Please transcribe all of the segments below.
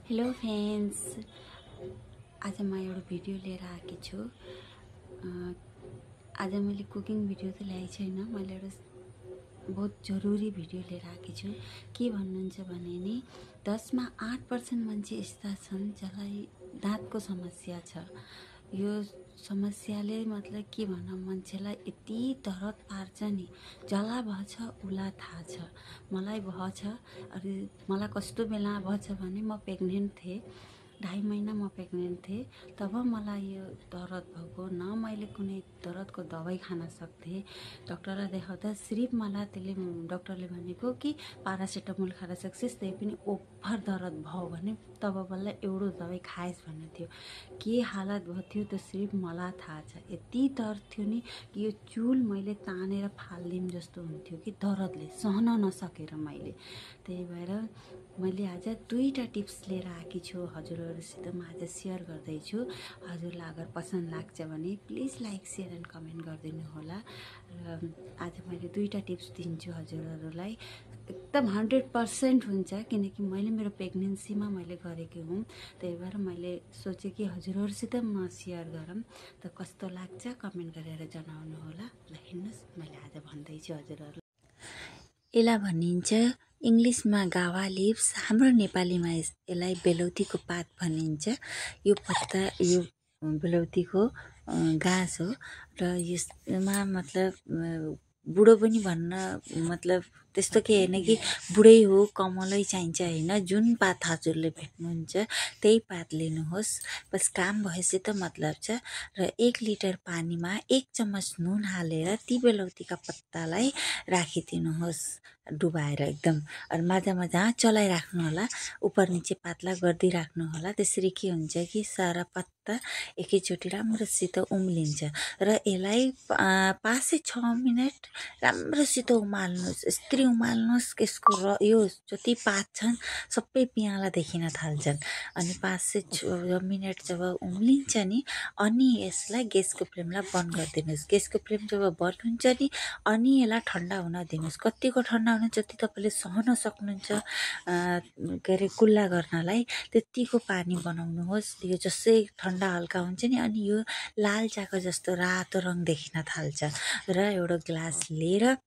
Hello friends, आज म एउटा भिडियो लिएर आएकी छु। आज मैले कुकिङ भिडियो त ल्याएको छैन, मैले एउटा बहुत जरुरी भिडियो लिएर आएकी छु। के भन्नुहुन्छ भने नि 10मा 8% मान्छे यस्ता छन् जसलाई दाँतको समस्या छ। यो समस्याले मतलब के भनौँ, मान्छेलाई यति दरद पार्छ नि, जला भएछ उसलाई थाहा छ। मलाई भएछ। अनि मलाई कस्तो बेला भएछ भने म प्रेग्नेन्ट थिएँ, 2.5 महिना म प्रेग्नेन्ट थिएँ। तब मलाई यो दरद भएको, न मैले कुनै दरदको दबाई खान सक्थेँ। डक्टरलाई देखाउँदा सिर्फ मलाई त्यसले डक्टरले भनेको कि पारासिटामोल खान सक्छस्, त्यही पनि ओभर दरद भयो भने तब बल्ल एउटा दबाई खाएस् भन्ने थियो। के हालत भयो थियो त्यो सिर्फ मलाई थाहा छ। यति दर्द थियो नि कि यो चुल मैले तानेर फाल्दिउँ जस्तो हुन्थ्यो कि दरदले सहन नसकेर मैले। त्यही भएर मैले आज 2टा टिप्स लिएर आएकी छु हजुरहरूसित म आज सेयर गर्दैछु। हजुरलाई अगर पसन्द लाग्छ भने please like share and comment गरिदिनु होला। र आज मैले 2टा टिप्स दिन्छु हजुरहरूलाई। एकदम 100% हुन्छ, किनकि मैले मेरो प्रेग्नेन्सीमा मैले गरेकी हुँ। त्यही भएर मैले सोचेँ कि हजुरहरूसित म सेयर गरौँ, त कस्तो लाग्छ कमेन्ट गरेर जनाउनु होला। ल हेर्नुहोस्, मैले आज भन्दैछु हजुरहरूलाई। यसलाई भनिन्छ इङ्ग्लिसमा गावा लिभ्स, हाम्रो नेपालीमा यसलाई बेलौतीको पात भनिन्छ। यो पत्ता, यो बेलौतीको गाँस हो र यसमा मतलब बुढो पनि भन्न मतलब त्यस्तो के होइन कि बुढै हो कमलै चाहिन्छ होइन। जुन पात हजुरले भेट्नुहुन्छ त्यही पात लिनुहोस्, बस काम भएपछि त मतलब छ। र 1 लिटर पानीमा 1 चम्मच नुन हालेर ती बेलौतीका पत्तालाई राखिदिनुहोस् डुबाएर एकदम। अनि मजा चलाइराख्नु होला, उपर निचे पातला गरिदिइराख्नु होला। त्यसरी के हुन्छ कि सारा पत्ता एकैचोटि राम्रोसित उम्लिन्छ। र यसलाई 5 से 6 मिनट राम्रोसित उमाल्नुहोस्। यसरी उमाल्नुहोस् कि यसको यो जति पात छन् सबै पियाला देखिन थाल्छन्। अनि 5 से 6 मिनट जब उम्लिन्छ नि, अनि यसलाई ग्यासको फ्लेमलाई बन्द गरिदिनुहोस्। ग्यासको फ्लेम जब बन्द हुन्छ नि, अनि यसलाई ठन्डा हुन दिनुहोस्। कतिको ठन्डा हुन, जति तपाईँले सहन सक्नुहुन्छ के अरे कुल्ला गर्नलाई त्यतिको पानी बनाउनुहोस्। यो जसै ठन्डा हल्का हुन्छ नि, अनि यो लाल चाको जस्तो रातो रङ देखिन थाल्छ। र एउटा ग्लास लिएर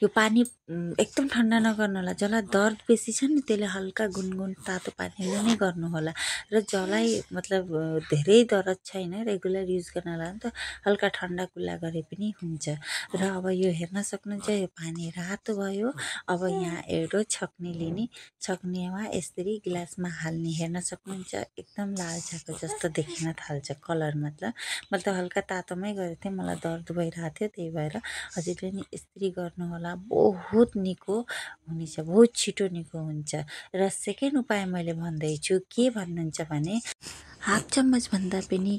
यो पानी एकदम ठन्डा नगर्नु होला। जसलाई दर्द बेसी छ नि त्यसले हल्का गुनगुन तातो पानीले नै गर्नु होला। र जसलाई मतलब धेरै दर्द छैन, रेगुलर युज गर्नलाई नि त हल्का ठन्डा कुल्ला गरे पनि हुन्छ। र अब यो हेर्न सक्नुहुन्छ, यो पानी रातो भयो। अब यहाँ एउटा छक्नी लिने, छक्नीमा यसरी गिलासमा हाल्ने। हेर्न सक्नुहुन्छ एकदम लाल चाको जस्तो देखिन थाल्छ कलर। मतलब हल्का तातोमै गरेको थिएँ, मलाई दर्द भइरहेको थियो, त्यही भएर हजुरले नि यसरी गर्नु होला। बहुत निको हुनेछ, बहुत छिटो निको हुन्छ। र सेकेन्ड उपाय मैले भन्दैछु, के भन्नुहुन्छ भने 1/2 चम्मच भन्दा पनि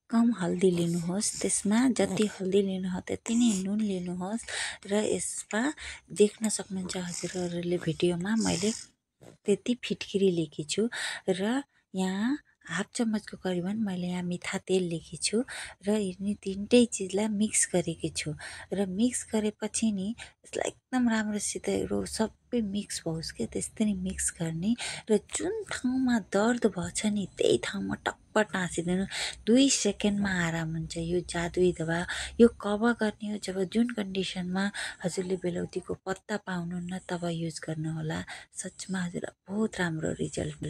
कम हल्दी लिनुहोस्। त्यसमा जति हल्दी लिनुहोस् त्यति नै नुन लिनुहोस्। र यसमा देख्न सक्नुहुन्छ हजुरहरूले भिडियोमा मैले त्यति फिटकिरी लिएकी छु। र यहाँ 1/2 चम्मचको करिबन मैले यहाँ मिठा तेल लिएकी छु। र यिनी 3टै चिजलाई मिक्स गरेकी छु। र मिक्स गरेपछि नि यसलाई एकदम राम्रोसित सबै मिक्स होस् क्या, त्यसरी मिक्स गर्ने। र जुन ठाउँमा दर्द भएछ नि त्यही ठाउँमा टप्प टाँसिदिनु। 2 सेकेन्डमा आराम हुन्छ। यो जादुई दवा यो कब गर्ने हो, जब जुन कन्डिसनमा हजुरले बेलौतीको पत्ता पाउनुहुन्न तब युज गर्नुहोला। सचमा हजुरलाई बहुत राम्रो रिजल्ट